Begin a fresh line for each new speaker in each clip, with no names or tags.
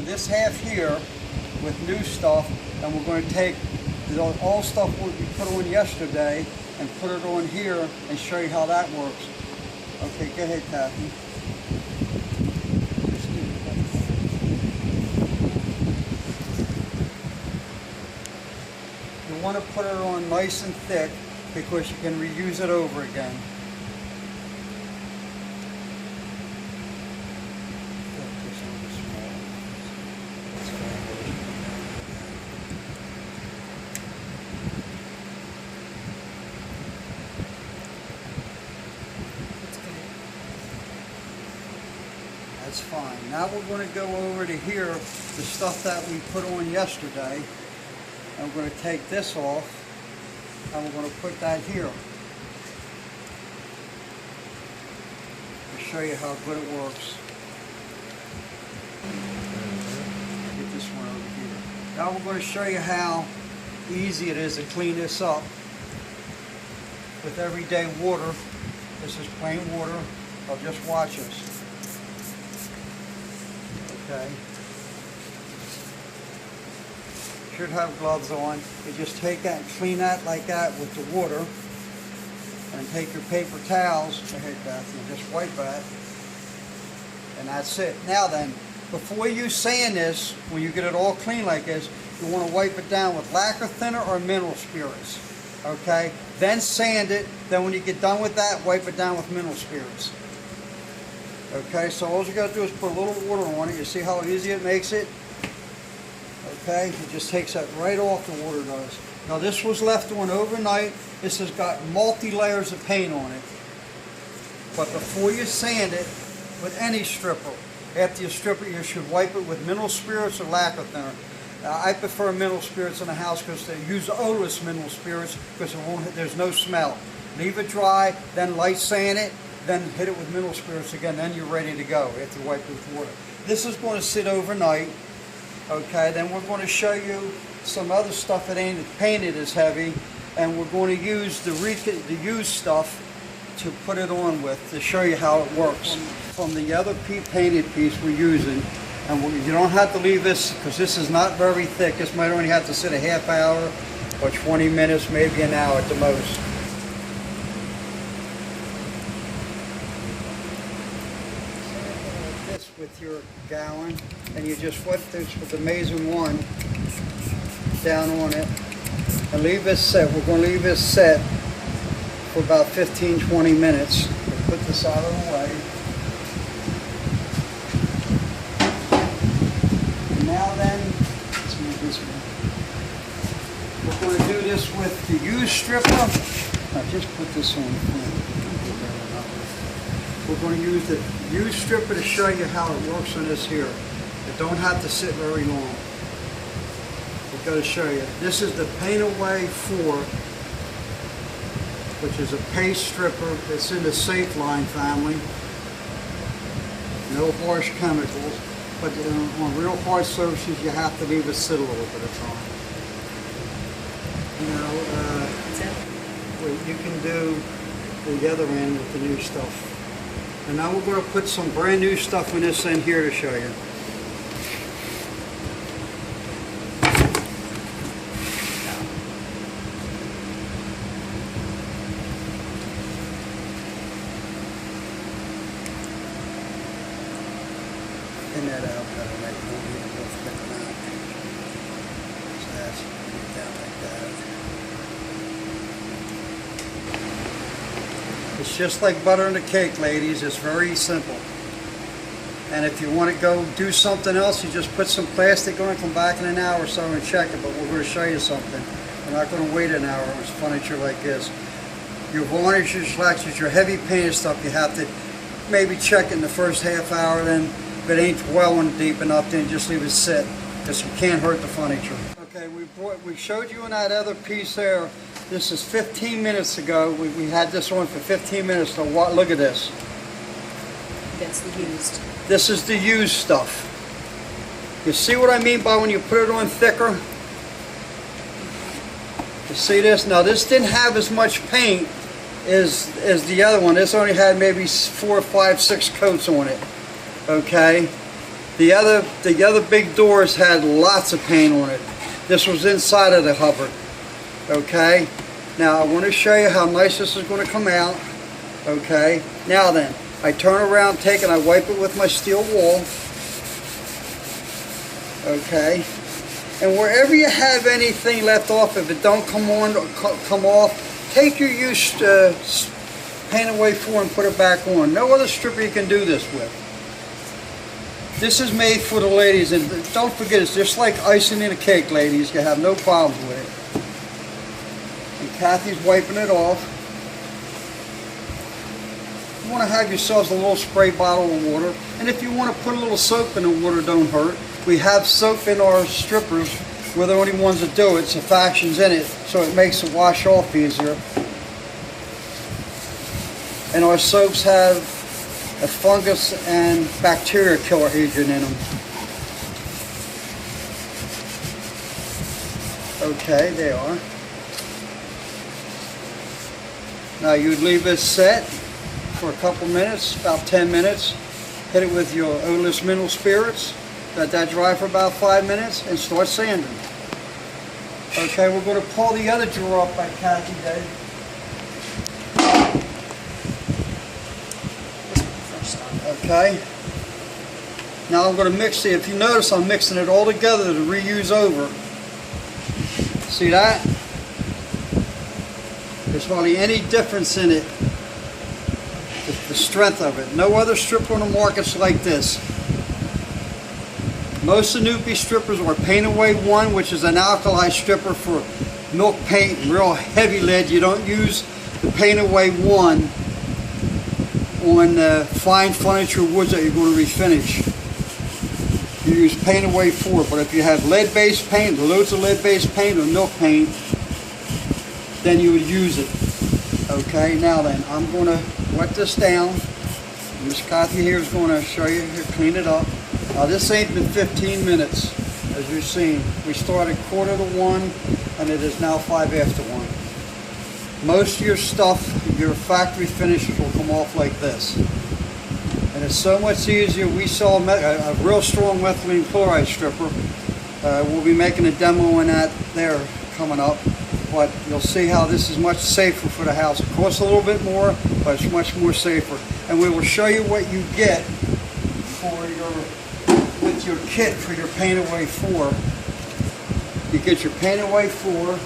this half here with new stuff, and we're going to take all stuff we put on yesterday and put it on here and show you how that works. Okay, go ahead, Kathy. You want to put it on nice and thick because you can reuse it over again. That's fine. Now we're going to go over to here, the stuff that we put on yesterday. And we're going to take this off, and we're going to put that here to show you how good it works. Get this one over here. Now we're going to show you how easy it is to clean this up with everyday water. This is plain water. Now just watch this. Okay. Should have gloves on. You just take that and clean that like that with the water, and take your paper towels. Go ahead, Beth, and just wipe that, and that's it. Now then, before you sand this, when you get it all clean like this, you want to wipe it down with lacquer thinner or mineral spirits. Okay. Then sand it. Then when you get done with that, wipe it down with mineral spirits. Okay, so all you got to do is put a little water on it. You see how easy it makes it? Okay, it just takes that right off, the water does. Now this was left on overnight. This has got multi-layers of paint on it. But before you sand it with any stripper, after you strip it, you should wipe it with mineral spirits or lacquer thinner. I prefer mineral spirits in the house because they use odorless mineral spirits because there's no smell. Leave it dry, then light sand it. Then hit it with mineral spirits again, then you're ready to go after you wipe it with water. This is going to sit overnight. Okay, then we're going to show you some other stuff that ain't painted as heavy, and we're going to use the used stuff to put it on with to show you how it works. From the other painted piece we're using, and you don't have to leave this because this is not very thick. This might only have to sit a half hour or 20 minutes, maybe an hour at the most. With your gallon, and you just flip this with the Mason one down on it and leave this set. We're going to leave this set for about 15-20 minutes. We'll put this out of the way. And now then, let's move this one. We're going to do this with the used stripper. Now just put this on. We're going to use the used stripper to show you how it works on this here. It don't have to sit very long. We're going to show you. This is the Paint Away 4, which is a paste stripper that's in the Safe Line family. No harsh chemicals, but on real hard surfaces you have to leave it sit a little bit of time. You can do the other end with the new stuff. And now we're going to put some brand new stuff in this end here to show you. Thin that out better, right? You don't need to go thick now. So that's down like that. It's just like buttering a cake, ladies. It's very simple. And if you want to go do something else, you just put some plastic on it, come back in an hour or so and check it. But we're going to show you something. We're not going to wait an hour with furniture like this. Your varnish, your waxes, your heavy painted stuff, you have to maybe check it in the first half hour. Then if it ain't welling deep enough, then just leave it sit, because you can't hurt the furniture. Okay, we showed you in that other piece there. This is 15 minutes ago. We had this on for 15 minutes. So look at this.
That's the used.
This is the used stuff. You see what I mean by when you put it on thicker? You see this? Now this didn't have as much paint as the other one. This only had maybe 4, 5, 6 coats on it. Okay? The other big doors had lots of paint on it. This was inside of the Hubbard. Okay. Now I want to show you how nice this is going to come out. Okay. Now then, I turn around, take and I wipe it with my steel wool. Okay. And wherever you have anything left off, if it don't come on or come off, take your used Paint Away 4 and put it back on. No other stripper you can do this with. This is made for the ladies, and don't forget, it's just like icing in a cake, ladies. You have no problems with it. And Kathy's wiping it off. You want to have yourselves a little spray bottle of water, and if you want to put a little soap in the water, don't hurt. We have soap in our strippers. We're the only ones that do it. Surfactants in it, so it makes it wash off easier. And our soaps have a fungus and bacteria killer agent in them. Okay, they are. Now you'd leave this set for a couple minutes, about 10 minutes. Hit it with your odorless mineral spirits. Let that dry for about 5 minutes and start sanding. Okay, we're going to pull the other drawer up by Kathy did. Okay. Now I'm going to mix it. If you notice, I'm mixing it all together to reuse over. See that? There's hardly any difference in it. The strength of it. No other stripper on the market's like this. Most of the Noopy strippers are Paint Away 1, which is an alkali stripper for milk paint and real heavy lead. You don't use the Paint Away 1 on fine furniture woods that you're going to refinish. You use Paint Away 4, but if you have lead-based paint, loads of lead-based paint or milk paint, then you would use it. Okay, now then, I'm going to wet this down. Miss Kathy here is going to show you how to clean it up. Now this ain't been 15 minutes, as you've seen. We started 1:45 and it is now 1:05. Most of your stuff, your factory finishes will come off like this. And it's so much easier. We saw a real strong methylene chloride stripper. We'll be making a demo on that there coming up. But you'll see how this is much safer for the house. It costs a little bit more, but it's much more safer. And we will show you what you get with your kit for your Paint Away 4. You get your Paint Away 4.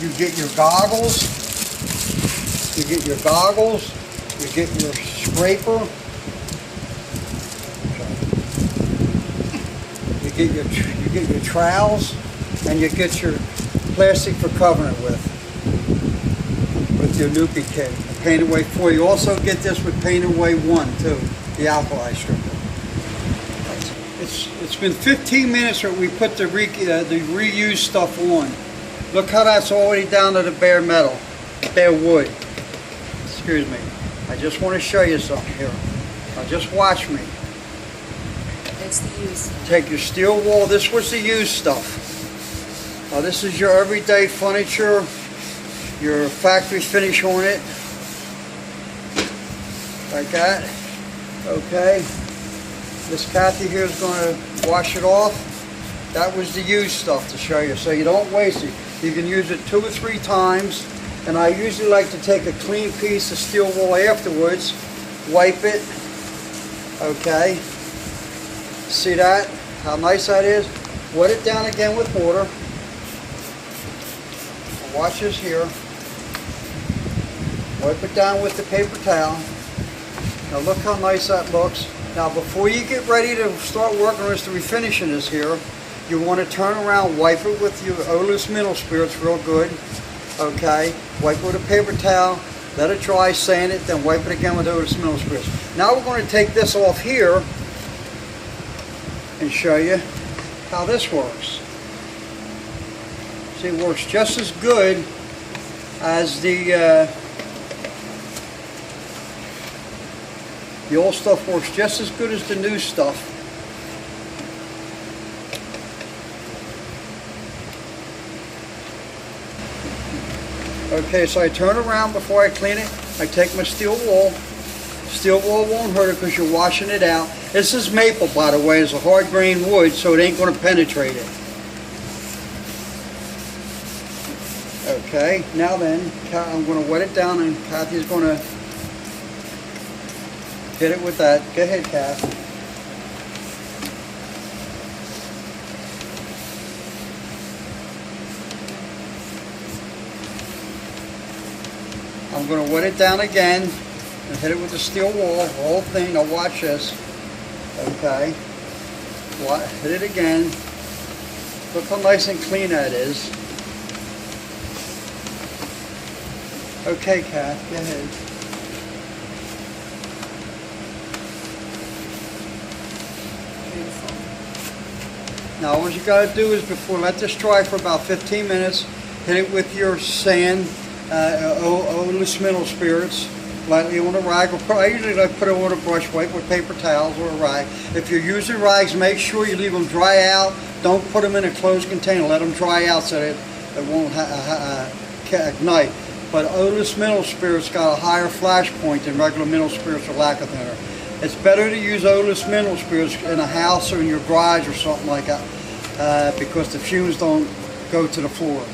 You get your goggles. You get your goggles. You get your scraper. You get your trowels, and you get your plastic for covering it with your Noopy kit. Paint Away 4. You also get this with Paint Away 1 too, the alkali stripper. It's been 15 minutes that we put the reused stuff on. Look how that's already down to the bare metal, bare wood. Excuse me. I just want to show you something here. Now just watch me.
That's the used.
Take your steel wool. This was the used stuff. Now this is your everyday furniture, your factory finish on it, like that. Okay. Miss Kathy here is going to wash it off. That was the used stuff to show you, so you don't waste it. You can use it 2 or 3 times, and I usually like to take a clean piece of steel wool afterwards, wipe it. Okay. See that? How nice that is? Wet it down again with water. Watch this here. Wipe it down with the paper towel. Now look how nice that looks. Now before you get ready to start working on this, to refinishing this here, you want to turn around, wipe it with your odorless mineral spirits real good. Okay? Wipe it with a paper towel, let it dry, sand it, then wipe it again with odorless mineral spirits. Now we're going to take this off here and show you how this works. See, it works just as good as the old stuff. Works just as good as the new stuff. Okay, so I turn around before I clean it. I take my steel wool. Steel wool won't hurt it because you're washing it out. This is maple, by the way. It's a hard grained wood, so it ain't going to penetrate it. Okay, now then, I'm going to wet it down, and Kathy's going to hit it with that. Go ahead, Kath. I'm going to wet it down again and hit it with the steel wool, the whole thing. Now watch this. Okay. Hit it again. Look how nice and clean that is. Okay, Kath, go ahead.
Beautiful.
Now what you got to do is let this dry for about 15 minutes. Hit it with your sand, odorless mineral spirits, lightly on a rag. I usually like put it on a brush, wipe with paper towels or a rag. If you're using rags, make sure you leave them dry out. Don't put them in a closed container. Let them dry out so that it won't ignite. But odorless mineral spirits got a higher flash point than regular mineral spirits or lacquer thinner. It's better to use odorless mineral spirits in a house or in your garage or something like that because the fumes don't go to the floor.